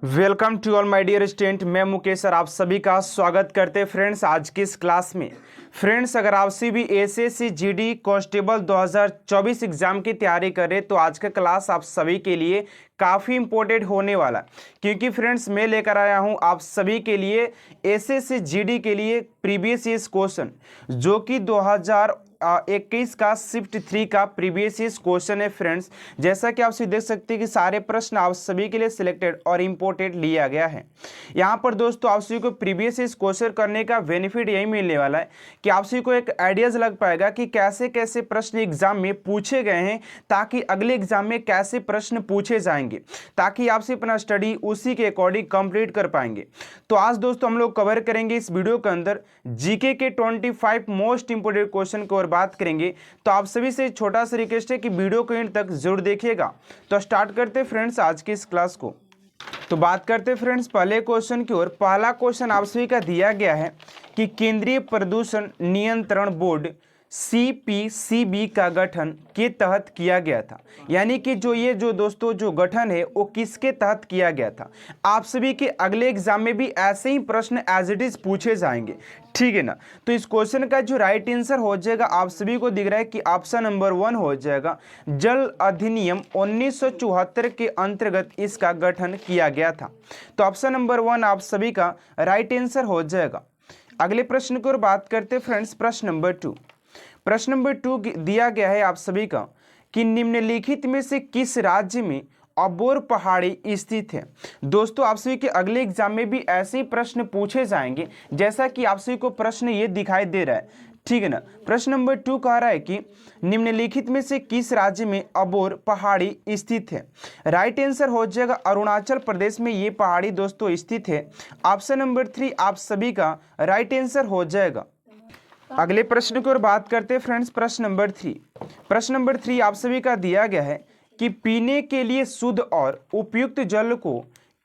Welcome to all my dear student. मैं Mukesh sir आप सभी का स्वागत करते हैं फ्रेंड्स आज की इस क्लास में। फ्रेंड्स अगर आप सभी भी एसएससी जीडी कांस्टेबल 2024 एग्जाम की तैयारी कर रहे तो आज का क्लास आप सभी के लिए काफ़ी इंपॉर्टेंट होने वाला, क्योंकि फ्रेंड्स मैं लेकर आया हूं आप सभी के लिए एसएससी जीडी के लिए प्रीवियस ईयर क्वेश्चन, जो कि 2021 का शिफ्ट 3 का प्रीवियस ईयर क्वेश्चन है फ्रेंड्स। जैसा कि आप सभी देख सकते हैं कि सारे प्रश्न आप सभी के लिए सिलेक्टेड और इंपोर्टेंट लिया गया है। यहाँ पर दोस्तों आप सभी को प्रीवियस ईयर क्वेश्चन करने का बेनिफिट यही मिलने वाला है कि आप सभी को एक आइडियाज लग पाएगा कि कैसे कैसे प्रश्न एग्जाम में पूछे गए हैं, ताकि अगले एग्जाम में कैसे प्रश्न पूछे जाएंगे, ताकि आप से अपना स्टडी उसी के अकॉर्डिंग कंप्लीट कर पाएंगे। तो आज दोस्तों हम लोग कवर करेंगे इस वीडियो के अंदर जीके के 25 मोस्ट इंपोर्टेंट क्वेश्चन की ओर बात करेंगे। तो आप सभी से छोटा सा रिक्वेस्ट है कि वीडियो को एंड तक जरूर देखिएगा। तो स्टार्ट करते फ्रेंड्स आज की इस क्लास को। तो बात करते फ्रेंड्स पहले क्वेश्चन की ओर। पहला क्वेश्चन आप सभी का दिया गया है कि केंद्रीय प्रदूषण नियंत्रण बोर्ड CPCB का गठन के तहत किया गया था। यानी कि जो दोस्तों जो गठन है वो किसके तहत किया गया था। आप सभी के अगले एग्जाम में भी ऐसे ही प्रश्न एज इट इज पूछे जाएंगे, ठीक है ना। तो इस क्वेश्चन का जो राइट आंसर हो जाएगा आप सभी को दिख रहा है कि ऑप्शन नंबर 1 हो जाएगा। जल अधिनियम 1974 के अंतर्गत इसका गठन किया गया था। तो ऑप्शन नंबर 1 आप सभी का राइट आंसर हो जाएगा। अगले प्रश्न की ओर बात करते फ्रेंड्स। प्रश्न नंबर 2 दिया गया है आप सभी का कि निम्नलिखित में से किस राज्य में अबोर पहाड़ी स्थित है। दोस्तों आप सभी के अगले एग्जाम में भी ऐसे ही प्रश्न पूछे जाएंगे, जैसा कि आप सभी को प्रश्न ये दिखाई दे रहा है, ठीक है ना। प्रश्न नंबर 2 कह रहा है कि निम्नलिखित में से किस राज्य में अबोर पहाड़ी स्थित है। राइट आंसर हो जाएगा अरुणाचल प्रदेश में ये पहाड़ी दोस्तों स्थित है। ऑप्शन नंबर 3 आप सभी का राइट आंसर हो जाएगा। अगले प्रश्न की ओर बात करते हैं फ्रेंड्स। प्रश्न नंबर 3 आप सभी का दिया गया है कि पीने के लिए शुद्ध और उपयुक्त जल को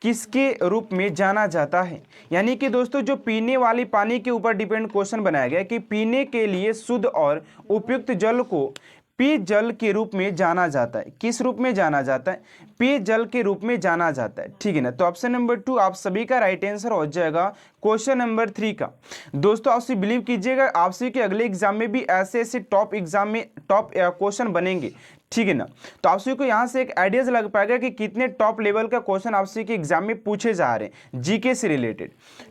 किसके रूप में जाना जाता है। यानी कि दोस्तों जो पीने वाली पानी के ऊपर डिपेंड क्वेश्चन बनाया गया है कि पीने के लिए शुद्ध और उपयुक्त जल को पेय जल के रूप में जाना जाता है। किस रूप में जाना जाता है? पेय जल के रूप में जाना जाता है, ठीक है ना। तो ऑप्शन नंबर 2 आप सभी का राइट आंसर हो जाएगा क्वेश्चन नंबर 3 का। दोस्तों आप सभी बिलीव कीजिएगा आप सभी के अगले एग्जाम में भी ऐसे टॉप एग्जाम में टॉप क्वेश्चन बनेंगे, ठीक है ना। तो आप सभी को यहाँ से एक आइडियाज लग पाएगा कि कितने टॉप लेवल का क्वेश्चन आप सभी के एग्जाम में पूछे जा रहे हैं जीके से रिलेटेड,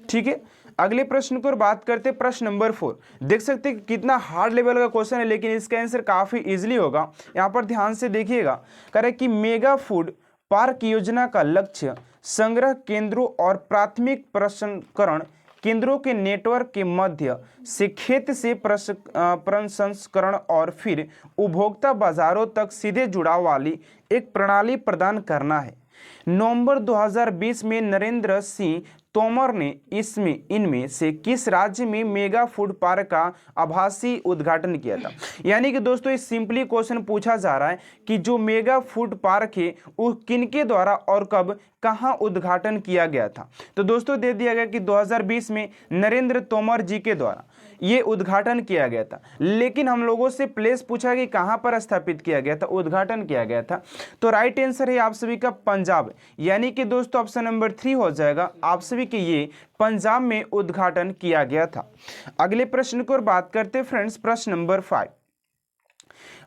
ठीक है। अगले प्रश्न पर बात करते हैं। प्रश्न नंबर 4 देख सकते हैं कि कितना हार्ड लेवल का क्वेश्चन है, लेकिन इसका आंसर काफी इजीली होगा। यहाँ पर ध्यान से देखिएगा। कह रहे कि मेगा फूड पार्क योजना का लक्ष्य संग्रह केंद्रों और प्राथमिक प्रसंस्करण केंद्रों के नेटवर्क के मध्य से खेत से प्रसंस्करण और फिर उपभोक्ता बाजारों तक सीधे जुड़ाव वाली एक प्रणाली प्रदान करना है। नवंबर 2020 में नरेंद्र सिंह तोमर ने इनमें से किस राज्य में मेगा फूड पार्क का आभासी उद्घाटन किया था। यानी कि दोस्तों इस सिंपली क्वेश्चन पूछा जा रहा है कि जो मेगा फूड पार्क है वो किनके द्वारा और कब कहां उद्घाटन किया गया था। तो दोस्तों दे दिया गया कि 2020 में नरेंद्र तोमर जी के द्वारा ये उद्घाटन किया गया था, लेकिन हम लोगों से प्लेस पूछा कि कहां पर स्थापित किया गया था, उद्घाटन किया गया था। तो राइट आंसर है आप सभी का पंजाब। यानी कि दोस्तों ऑप्शन नंबर 3 हो जाएगा आप सभी के ये पंजाब में उद्घाटन किया गया था। अगले प्रश्न की ओर बात करते हैं फ्रेंड्स। प्रश्न नंबर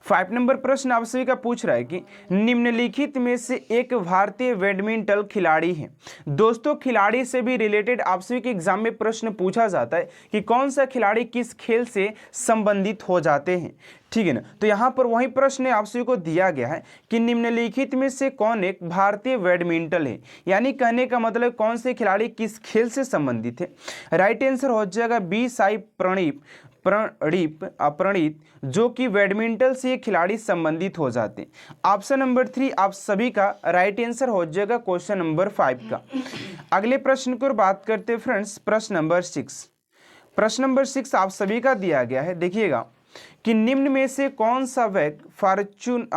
5 नंबर प्रश्न आप सभी का पूछ रहा है कि निम्नलिखित में से एक भारतीय बैडमिंटन खिलाड़ी है। दोस्तों खिलाड़ी से भी रिलेटेड आप सभी के एग्जाम में प्रश्न पूछा जाता है कि कौन सा खिलाड़ी किस खेल से संबंधित हो जाते हैं, ठीक है ना। तो यहाँ पर वही प्रश्न आप सभी को दिया गया है कि निम्नलिखित में से कौन एक भारतीय बैडमिंटन है। यानी कहने का मतलब कौन से खिलाड़ी किस खेल से संबंधित है। राइट आंसर हो जाएगा बी साई प्रणीत, जो कि बैडमिंटन से खिलाड़ी संबंधित हो जाते हैं। ऑप्शन नंबर 3 आप सभी का राइट आंसर हो जाएगा क्वेश्चन नंबर 5 का। अगले प्रश्न की ओर बात करते हैं फ्रेंड्स। प्रश्न नंबर 6 आप सभी का दिया गया है। देखिएगा कि निम्न में से कौन सा वैक फॉर्च्यून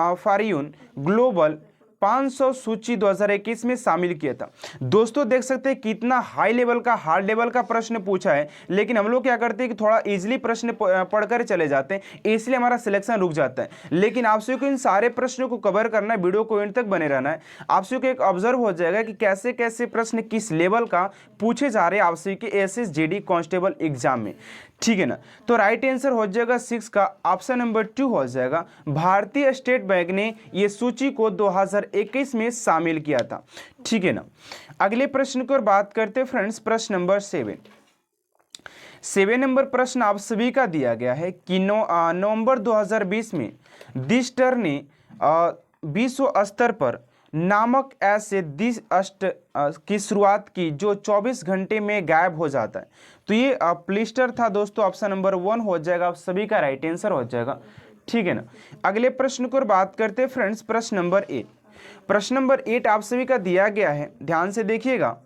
ग्लोबल 500 सूची 2021 में शामिल किया था। दोस्तों देख सकते हैं कितना हाई लेवल का, हार्ड लेवल का प्रश्न पूछा है, लेकिन हम लोग क्या करते हैं कि थोड़ा इजीली प्रश्न पढ़कर चले जाते हैं, इसलिए हमारा सिलेक्शन रुक जाता है। लेकिन आप सभी को इन सारे प्रश्नों को कवर करना है, वीडियो को एंड तक बने रहना है। आप सभी को एक ऑब्जर्व हो जाएगा कि कैसे कैसे प्रश्न किस लेवल का पूछे जा रहे हैं आप सभी के एसएसजीडी कांस्टेबल एग्जाम में, ठीक है ना। तो राइट आंसर हो जाएगा 6 का ऑप्शन नंबर 2 हो जाएगा। भारतीय स्टेट बैंक ने यह सूची को 2021 में शामिल किया था, ठीक है ना। अगले प्रश्न की ओर बात करते फ्रेंड्स, प्रश्न नंबर 7 नंबर प्रश्न आप सभी का दिया गया है कि नवंबर 2020 में दिस्टर ने विश्व स्तर पर नामक ऐसे दिस अष्ट की शुरुआत की जो 24 घंटे में गायब हो जाता है। तो ये प्लिस्टर था दोस्तों, ऑप्शन नंबर 1 हो जाएगा, आप सभी का राइट आंसर हो जाएगा, ठीक है ना। अगले प्रश्न को बात करते हैं फ्रेंड्स, प्रश्न नंबर 8। प्रश्न नंबर 8 आप सभी का दिया गया है, ध्यान से देखिएगा।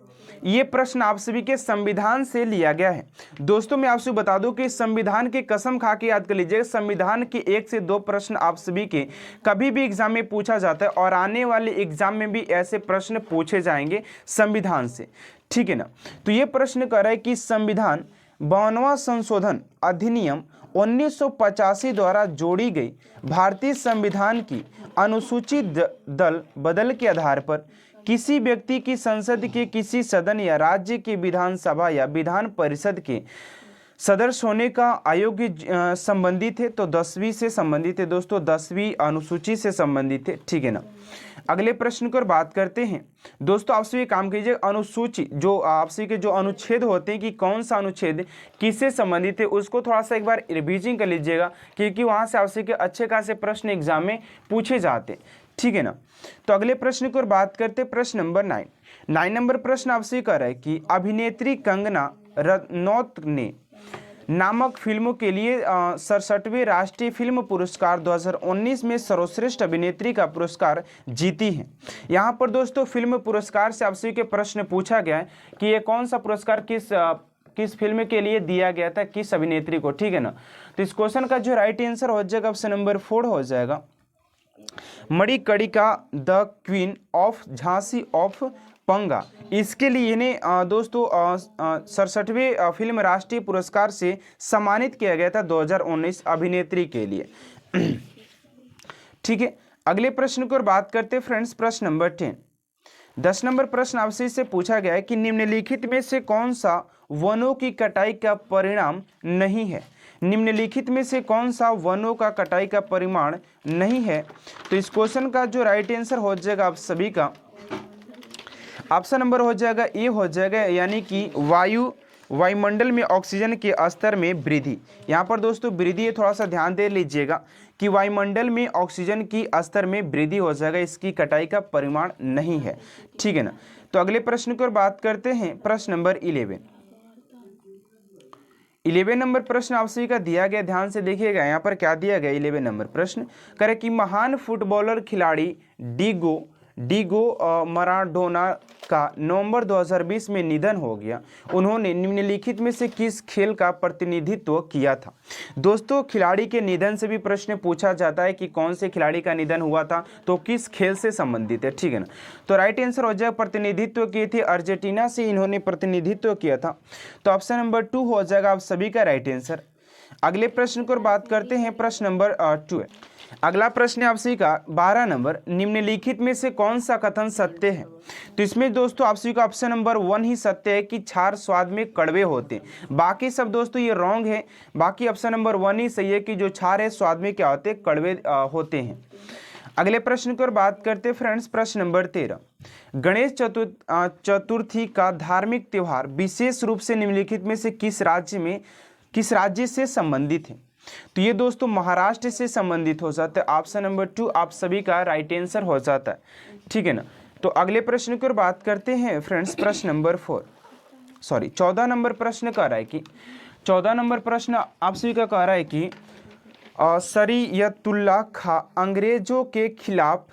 ये प्रश्न आप सभी के संविधान से लिया गया है। दोस्तों मैं आपसे बता दूं कि संविधान की कसम खा के याद कर लीजिए, संविधान के 1 से 2 प्रश्न आप सभी के कभी भी एग्जाम में पूछा जाता है और आने वाले एग्जाम में भी ऐसे प्रश्न पूछे जाएंगे संविधान से, ठीक है ना। तो ये प्रश्न कर रहा है कि संविधान 52वां संशोधन अधिनियम 1985 द्वारा जोड़ी गई भारतीय संविधान की अनुसूचित दल बदल के आधार पर किसी व्यक्ति की संसद के किसी सदन या राज्य की विधानसभा या विधान परिषद के सदस्य होने का अयोग्य संबंधित है। तो 10वीं से संबंधित है दोस्तों, 10वीं अनुसूची से संबंधित है, ठीक है ना। अगले प्रश्न की ओर बात करते हैं दोस्तों। आप सभी काम कीजिए, अनुसूची जो आप सभी के जो अनुच्छेद होते हैं कि कौन सा अनुच्छेद किससे संबंधित है, उसको थोड़ा सा एक बार रिवीजन कर लीजिएगा, क्योंकि वहाँ से आप सभी के अच्छे खासे प्रश्न एग्जाम में पूछे जाते हैं, ठीक है ना। तो अगले प्रश्न की ओर बात करते हैं, प्रश्न नंबर 9 नंबर प्रश्न आपसे कर रहा है कि अभिनेत्री कंगना रनौत ने नामक फिल्मों के लिए 67वें राष्ट्रीय फिल्म पुरस्कार 2019 में सर्वश्रेष्ठ अभिनेत्री का पुरस्कार जीती है। यहाँ पर दोस्तों फिल्म पुरस्कार से आपसे के प्रश्न पूछा गया है कि ये कौन सा पुरस्कार किस फिल्म के लिए दिया गया था, किस अभिनेत्री को, ठीक है ना। तो इस क्वेश्चन का जो राइट आंसर हो जाएगा ऑप्शन नंबर 4 हो जाएगा, Manikarnika the queen of Jhansi of पंगा। इसके लिए इन्हें दोस्तों 67वें फिल्म राष्ट्रीय पुरस्कार से सम्मानित किया गया था 2019 अभिनेत्री के लिए, ठीक है। अगले प्रश्न की ओर बात करते हैं फ्रेंड्स, प्रश्न नंबर 10 नंबर प्रश्न आपसे से पूछा गया है कि निम्नलिखित में से कौन सा वनों की कटाई का परिणाम नहीं है। निम्नलिखित में से कौन सा वनों का कटाई का परिमाण नहीं है। तो इस क्वेश्चन का जो राइट आंसर हो जाएगा आप सभी का ऑप्शन नंबर हो जाएगा ए हो जाएगा, यानी कि वायुमंडल में ऑक्सीजन के स्तर में वृद्धि। यहाँ पर दोस्तों वृद्धि थोड़ा सा ध्यान दे लीजिएगा कि वायुमंडल में ऑक्सीजन की स्तर में वृद्धि हो जाएगा, इसकी कटाई का परिमाण नहीं है, ठीक है ना। तो अगले प्रश्न की ओर बात करते हैं, प्रश्न नंबर 11 नंबर प्रश्न आप सभी का दिया गया, ध्यान से देखिएगा। यहाँ पर क्या दिया गया, 11 नंबर प्रश्न करे कि महान फुटबॉलर खिलाड़ी डीगो माराडोना का नवंबर 2020 में निधन हो गया। उन्होंने निम्नलिखित में से किस खेल का प्रतिनिधित्व किया था। दोस्तों खिलाड़ी के निधन से भी प्रश्न पूछा जाता है कि कौन से खिलाड़ी का निधन हुआ था, तो किस खेल से संबंधित है, ठीक है ना। तो राइट आंसर हो जाएगा प्रतिनिधित्व किए थे, अर्जेंटीना से इन्होंने प्रतिनिधित्व किया था। तो ऑप्शन नंबर 2 हो जाएगा आप सभी का राइट आंसर। अगले प्रश्न को बात करते हैं, प्रश्न नंबर 2 है। अगला प्रश्न है आपसे का 12 नंबर, निम्नलिखित में से कौन सा कथन सत्य है। तो इसमें दोस्तों आपसे का ऑप्शन नंबर 1 ही सत्य है कि क्षार स्वाद में कड़वे होते हैं। बाकी सब दोस्तों ये रॉन्ग है, बाकी ऑप्शन नंबर 1 ही सही है कि जो क्षार है स्वाद में क्या होते हैं, कड़वे होते हैं। अगले प्रश्न की ओर बात करते हैं फ्रेंड्स, प्रश्न नंबर 13, गणेश चतुर्थी का धार्मिक त्योहार विशेष रूप से निम्नलिखित में से किस राज्य से संबंधित है। तो ये दोस्तों महाराष्ट्र से संबंधित हो जाता है। ऑप्शन नंबर 2 आप सभी का राइट आंसर हो जाता है, ठीक है ना। तो अगले प्रश्न की ओर बात करते हैं फ्रेंड्स, प्रश्न नंबर 14 नंबर प्रश्न कह रहा है कि 14 नंबर प्रश्न आप सभी का कह रहा है कि शरीयतुल्लाह खां अंग्रेजों के खिलाफ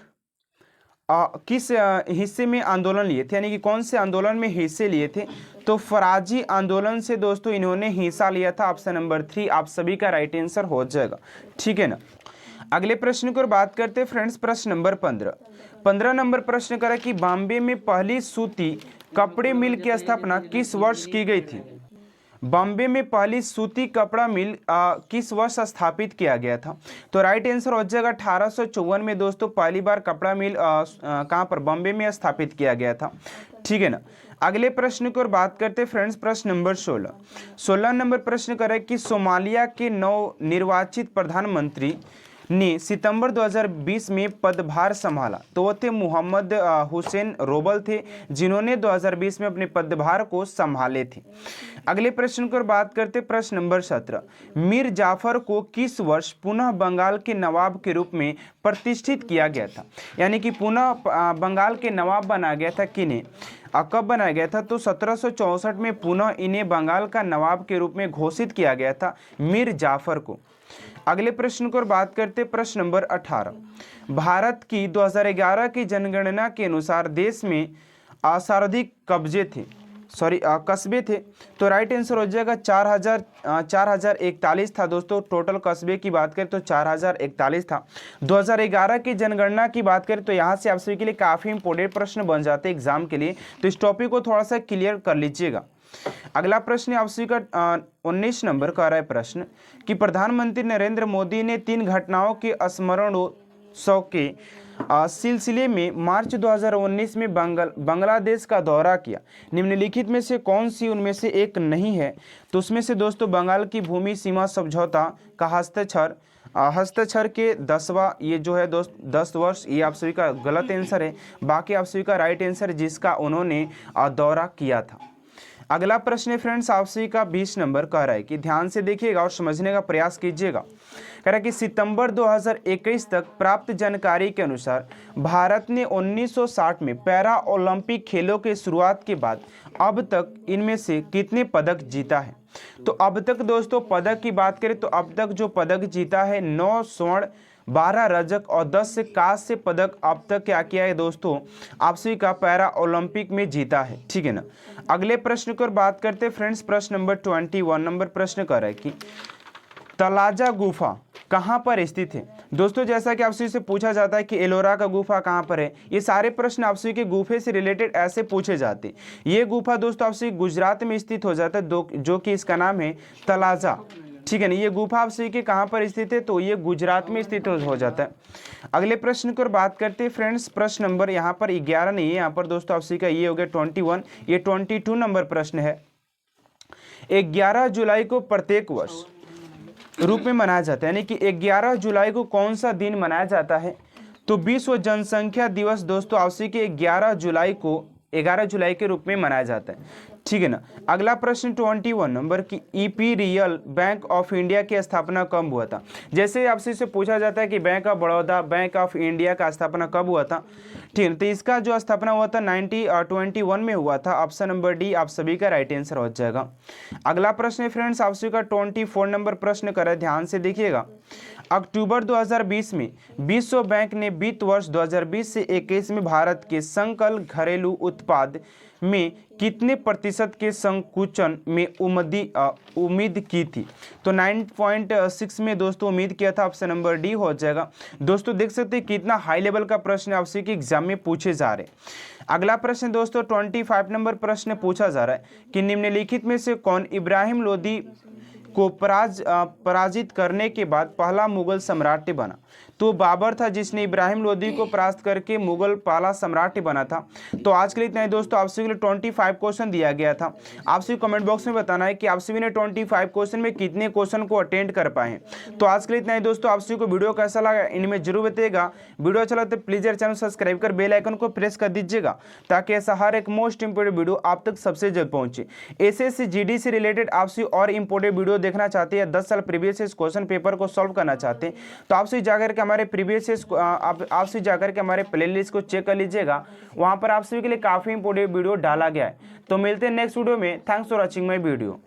किस हिस्से में आंदोलन लिए थे, यानी कि कौन से आंदोलन में हिस्से लिए थे। तो फराजी आंदोलन से दोस्तों इन्होंने हिस्सा लिया था। ऑप्शन नंबर 3 आप सभी का राइट आंसर हो जाएगा, ठीक है ना। अगले प्रश्न की ओर बात करते हैं फ्रेंड्स। प्रश्न नंबर 15 नंबर प्रश्न करा कि बॉम्बे में पहली सूती कपड़े मिल की स्थापना किस वर्ष की गई थी। बॉम्बे में पहली सूती कपड़ा मिल किस वर्ष स्थापित किया गया था। तो राइट आंसर हो जाएगा 1854 में दोस्तों पहली बार कपड़ा मिल कहाँ पर, बॉम्बे में स्थापित किया गया था। ठीक है ना। अगले प्रश्न की ओर बात करते हैं फ्रेंड्स। प्रश्न नंबर 16 नंबर प्रश्न करें कि सोमालिया के नवनिर्वाचित प्रधानमंत्री ने सितंबर 2020 में पदभार संभाला। तो वो थे मोहम्मद हुसैन रोबल थे, जिन्होंने 2020 में अपने पदभार को संभाले थे। अगले प्रश्न की ओर बात करते प्रश्न नंबर 17। मीर जाफर को किस वर्ष पुनः बंगाल के नवाब के रूप में प्रतिष्ठित किया गया था। यानी कि पुनः बंगाल के नवाब बनाया गया था किन्हें, कब बनाया गया था। तो 1764 में पुनः इन्हें बंगाल का नवाब के रूप में घोषित किया गया था, मीर जाफर को। अगले प्रश्न को बात करते प्रश्न नंबर 18। भारत की 2011 की जनगणना के अनुसार देश में सर्वाधिक कस्बे थे। तो राइट आंसर हो जाएगा 4041 था दोस्तों। टोटल कस्बे की बात करें तो 4041 था। 2011 की जनगणना की बात करें तो यहाँ से आप सभी के लिए काफ़ी इंपॉर्टेंट प्रश्न बन जाते हैं एग्जाम के लिए, तो इस टॉपिक को थोड़ा सा क्लियर कर लीजिएगा। अगला प्रश्न आप सभी का 19 नंबर का रहा है प्रश्न कि प्रधानमंत्री नरेंद्र मोदी ने 3 घटनाओं के स्मरणोत्सव के सिलसिले में मार्च 2019 में बांग्लादेश का दौरा किया। निम्नलिखित में से कौन सी उनमें से एक नहीं है। तो उसमें से दोस्तों बंगाल की भूमि सीमा समझौता का हस्ताक्षर के 10वां ये जो है 10 वर्ष, ये आप सभी का गलत आंसर है। बाकी आप सभी का राइट आंसर है जिसका उन्होंने दौरा किया था। अगला प्रश्न है फ्रेंड्स आप सभी का 20 नंबर कह रहा है कि ध्यान से देखिएगा और समझने का प्रयास कीजिएगा। कह रहा है कि सितंबर 2021 तक प्राप्त जानकारी के अनुसार भारत ने 1960 में पैरा ओलंपिक खेलों के शुरुआत के बाद अब तक इनमें से कितने पदक जीता है। तो अब तक दोस्तों पदक की बात करें तो अब तक जो पदक जीता है 9 स्वर्ण, 12 रजक और 10 से कांस्य पदक अब तक क्या किया है दोस्तों, आप सभी का पैरा ओलंपिक में जीता है। ठीक है ना। अगले प्रश्न की बात करते हैं फ्रेंड्स। प्रश्न नंबर 21 नंबर प्रश्न कर रहा है कि तलाजा गुफा कहाँ पर स्थित है। दोस्तों जैसा कि आपसे पूछा जाता है कि एलोरा का गुफा कहाँ पर है, ये सारे प्रश्न आपसे के गुफे से रिलेटेड ऐसे पूछे जाते हैं। ये गुफा दोस्तों आपसे गुजरात में स्थित हो जाता है जो कि इसका नाम है तलाजा। ठीक है ना। ये गुफा आपसे के कहाँ पर स्थित है, तो ये गुजरात में स्थित हो जाता है। अगले प्रश्न की ओर बात करते हैं फ्रेंड्स। प्रश्न नंबर यहाँ पर 11 नहीं है, यहाँ पर दोस्तों आपसे का ये हो गया 21, ये 22 नंबर प्रश्न है। 11 जुलाई को प्रत्येक वर्ष रूप में मनाया जाता है, यानी कि 11 जुलाई को कौन सा दिन मनाया जाता है। तो विश्व जनसंख्या दिवस दोस्तों आपसे के 11 जुलाई के रूप में मनाया जाता है। ठीक है ना। अगला प्रश्न 21 नंबर की इम्पीरियल बैंक ऑफ इंडिया की स्थापना कब हुआ था। जैसे आपसे से पूछा जाता है कि bank of Baroda, bank of India का स्थापना कब हुआ था। ठीक है, तो इसका जो स्थापना हुआ था 1921 में हुआ था। ऑप्शन नंबर डी आप सभी का राइट आंसर हो जाएगा। अगला प्रश्न है फ्रेंड्स आप सभी का 24 नंबर प्रश्न करें, ध्यान से देखिएगा। अक्टूबर 2020 में विश्व बैंक ने वित्त वर्ष 2020 से 21 में भारत के सकल घरेलू उत्पाद में कितने प्रतिशत के संकुचन में उम्मीद की थी। तो 9.6 में दोस्तों उम्मीद किया था। ऑप्शन नंबर डी हो जाएगा। दोस्तों देख सकते हैं कितना हाई लेवल का प्रश्न आपसे कि एग्जाम में पूछे जा रहे हैं। अगला प्रश्न दोस्तों 25 नंबर प्रश्न पूछा जा रहा है कि निम्नलिखित में से कौन इब्राहिम लोदी को पराजित करने के बाद पहला मुगल सम्राट बना। तो बाबर था जिसने इब्राहिम लोदी को परास्त करके मुगल पहला सम्राट बना था। तो आज के लिए इतना ही दोस्तों। आप सभी के लिए 25 क्वेश्चन दिया गया था। आप सभी कमेंट बॉक्स में बताना है कि आप सभी ने 25 क्वेश्चन में कितने क्वेश्चन को अटेंड कर पाए हैं। तो आज के लिए इतना ही दोस्तों। आप सभी को वीडियो कैसा लगा इनमें जरूर बताइएगा। वीडियो अच्छा लगा तो प्लीज यार चैनल सब्सक्राइब कर बेल आइकन को प्रेस कर दीजिएगा ताकि ऐसा हर एक मोस्ट इंपोर्टेंट वीडियो आप तक सबसे जल्द पहुंचे। एसएससी जीडी से रिलेटेड आप सभी और इंपोर्टेंट वीडियो देखना चाहते हैं, 10 साल प्रीवियस क्वेश्चन पेपर को सॉल्व करना चाहते हैं, तो आप सभी जाकर के हमारे प्रीवियस आप सभी जाकर के हमारे प्लेलिस्ट को चेक कर लीजिएगा। वहां पर आप सभी के लिए काफी इंपोर्टेंट वीडियो डाला गया है। तो मिलते हैं नेक्स्ट वीडियो में। Thanks for watching my video.